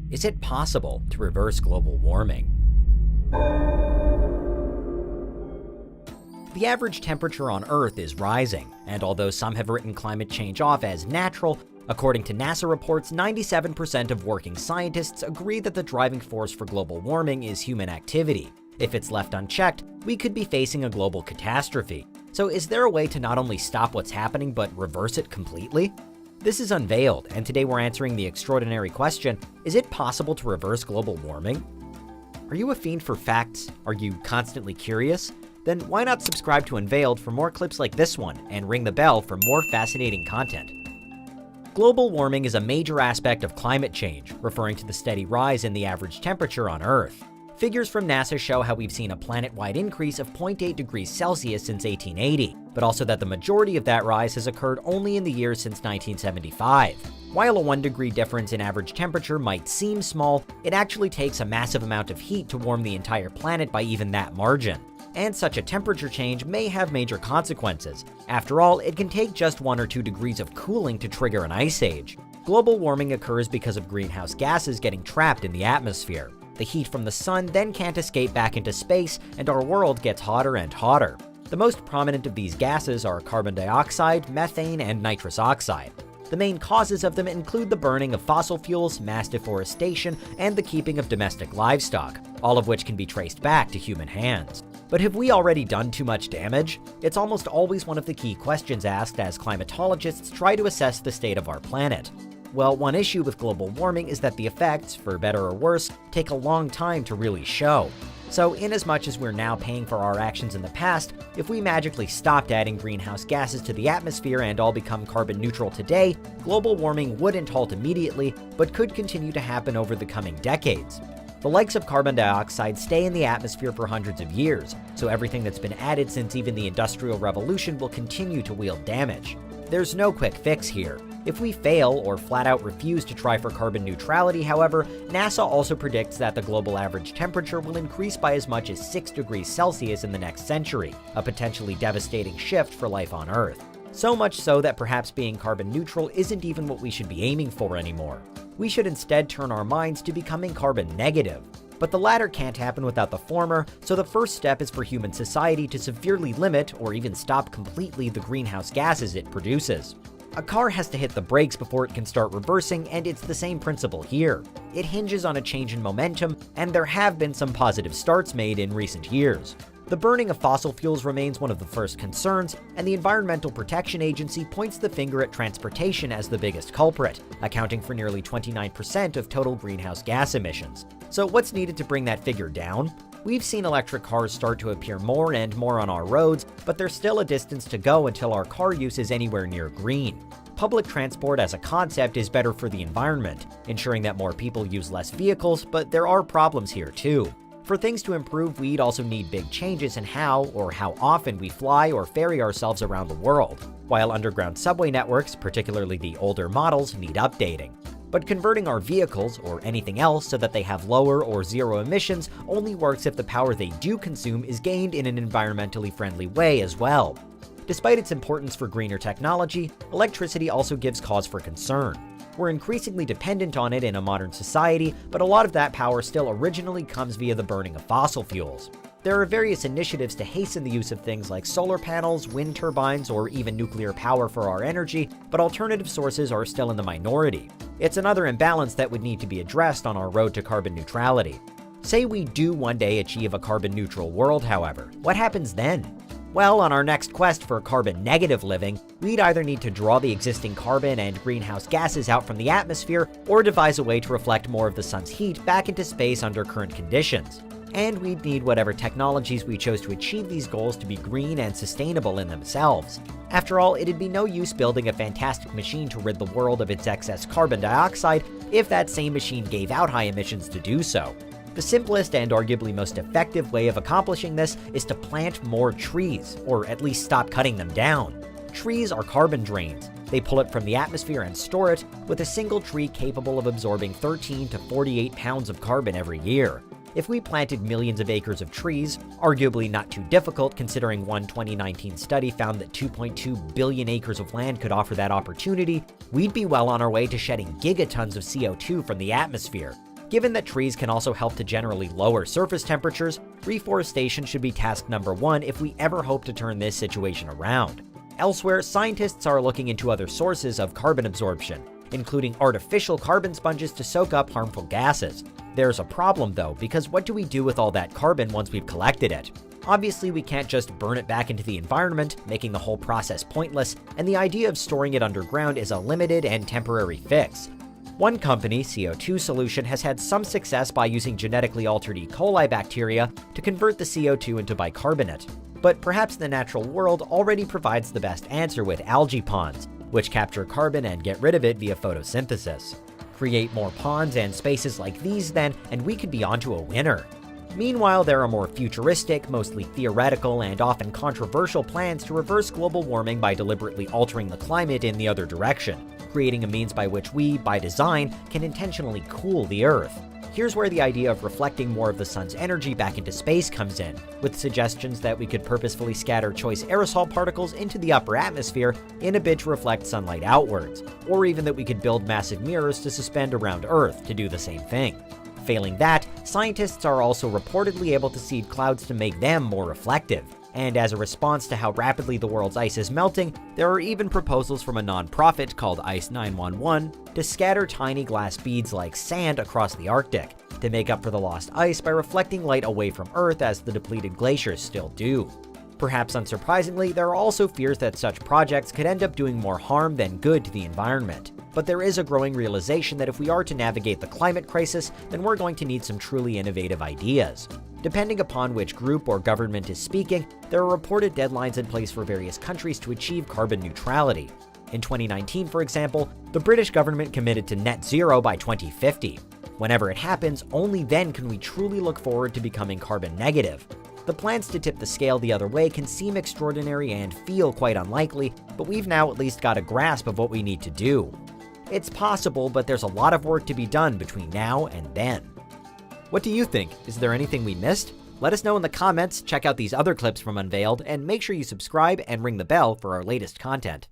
Is it possible to reverse global warming? The average temperature on Earth is rising, and although some have written climate change off as natural, according to NASA reports, 97% of working scientists agree that the driving force for global warming is human activity. If it's left unchecked, we could be facing a global catastrophe. So is there a way to not only stop what's happening, but reverse it completely? This is Unveiled, and today we're answering the extraordinary question, is it possible to reverse global warming? Are you a fiend for facts? Are you constantly curious? Then why not subscribe to Unveiled for more clips like this one, and ring the bell for more fascinating content. Global warming is a major aspect of climate change, referring to the steady rise in the average temperature on Earth. Figures from NASA show how we've seen a planet-wide increase of 0.8 degrees Celsius since 1880, but also that the majority of that rise has occurred only in the years since 1975. While a 1 degree difference in average temperature might seem small, it actually takes a massive amount of heat to warm the entire planet by even that margin. And such a temperature change may have major consequences. After all, it can take just 1 or 2 degrees of cooling to trigger an ice age. Global warming occurs because of greenhouse gases getting trapped in the atmosphere. The heat from the sun then can't escape back into space, and our world gets hotter and hotter. The most prominent of these gases are carbon dioxide, methane, and nitrous oxide. The main causes of them include the burning of fossil fuels, mass deforestation, and the keeping of domestic livestock, all of which can be traced back to human hands. But have we already done too much damage? It's almost always one of the key questions asked as climatologists try to assess the state of our planet. Well, one issue with global warming is that the effects, for better or worse, take a long time to really show. So inasmuch as we're now paying for our actions in the past, if we magically stopped adding greenhouse gases to the atmosphere and all become carbon neutral today, global warming wouldn't halt immediately, but could continue to happen over the coming decades. The likes of carbon dioxide stay in the atmosphere for hundreds of years, so everything that's been added since even the Industrial Revolution will continue to wield damage. There's no quick fix here. If we fail or flat out refuse to try for carbon neutrality, however, NASA also predicts that the global average temperature will increase by as much as 6 degrees Celsius in the next century, a potentially devastating shift for life on Earth. So much so that perhaps being carbon neutral isn't even what we should be aiming for anymore. We should instead turn our minds to becoming carbon negative. But the latter can't happen without the former, so the first step is for human society to severely limit or even stop completely the greenhouse gases it produces. A car has to hit the brakes before it can start reversing, and it's the same principle here. It hinges on a change in momentum, and there have been some positive starts made in recent years. The burning of fossil fuels remains one of the first concerns, and the Environmental Protection Agency points the finger at transportation as the biggest culprit, accounting for nearly 29% of total greenhouse gas emissions. So what's needed to bring that figure down? We've seen electric cars start to appear more and more on our roads, but there's still a distance to go until our car use is anywhere near green. Public transport as a concept is better for the environment, ensuring that more people use less vehicles, but there are problems here too. For things to improve, we'd also need big changes in how or how often we fly or ferry ourselves around the world, while underground subway networks, particularly the older models, need updating. But converting our vehicles, or anything else, so that they have lower or zero emissions only works if the power they do consume is gained in an environmentally friendly way as well. Despite its importance for greener technology, electricity also gives cause for concern. We're increasingly dependent on it in a modern society, but a lot of that power still originally comes via the burning of fossil fuels. There are various initiatives to hasten the use of things like solar panels, wind turbines, or even nuclear power for our energy, but alternative sources are still in the minority. It's another imbalance that would need to be addressed on our road to carbon neutrality. Say we do one day achieve a carbon neutral world, however, what happens then? Well, on our next quest for carbon-negative living, we'd either need to draw the existing carbon and greenhouse gases out from the atmosphere, or devise a way to reflect more of the sun's heat back into space under current conditions. And we'd need whatever technologies we chose to achieve these goals to be green and sustainable in themselves. After all, it'd be no use building a fantastic machine to rid the world of its excess carbon dioxide if that same machine gave out high emissions to do so. The simplest and arguably most effective way of accomplishing this is to plant more trees, or at least stop cutting them down. Trees are carbon drains. They pull it from the atmosphere and store it, with a single tree capable of absorbing 13 to 48 pounds of carbon every year. If we planted millions of acres of trees, arguably not too difficult considering one 2019 study found that 2.2 billion acres of land could offer that opportunity, we'd be well on our way to shedding gigatons of CO2 from the atmosphere. Given that trees can also help to generally lower surface temperatures, reforestation should be task number one if we ever hope to turn this situation around. Elsewhere, scientists are looking into other sources of carbon absorption, including artificial carbon sponges to soak up harmful gases. There's a problem though, because what do we do with all that carbon once we've collected it? Obviously, we can't just burn it back into the environment, making the whole process pointless, and the idea of storing it underground is a limited and temporary fix. One company, CO2 Solution, has had some success by using genetically altered E. coli bacteria to convert the CO2 into bicarbonate. But perhaps the natural world already provides the best answer with algae ponds, which capture carbon and get rid of it via photosynthesis. Create more ponds and spaces like these then, and we could be onto a winner. Meanwhile, there are more futuristic, mostly theoretical, and often controversial plans to reverse global warming by deliberately altering the climate in the other direction, creating a means by which we, by design, can intentionally cool the Earth. Here's where the idea of reflecting more of the sun's energy back into space comes in, with suggestions that we could purposefully scatter choice aerosol particles into the upper atmosphere in a bid to reflect sunlight outwards, or even that we could build massive mirrors to suspend around Earth to do the same thing. Failing that, scientists are also reportedly able to seed clouds to make them more reflective. And as a response to how rapidly the world's ice is melting, there are even proposals from a non-profit called Ice 911 to scatter tiny glass beads like sand across the Arctic, to make up for the lost ice by reflecting light away from Earth as the depleted glaciers still do. Perhaps unsurprisingly, there are also fears that such projects could end up doing more harm than good to the environment. But there is a growing realization that if we are to navigate the climate crisis, then we're going to need some truly innovative ideas. Depending upon which group or government is speaking, there are reported deadlines in place for various countries to achieve carbon neutrality. In 2019, for example, the British government committed to net zero by 2050. Whenever it happens, only then can we truly look forward to becoming carbon negative. The plans to tip the scale the other way can seem extraordinary and feel quite unlikely, but we've now at least got a grasp of what we need to do. It's possible, but there's a lot of work to be done between now and then. What do you think? Is there anything we missed? Let us know in the comments, check out these other clips from Unveiled, and make sure you subscribe and ring the bell for our latest content.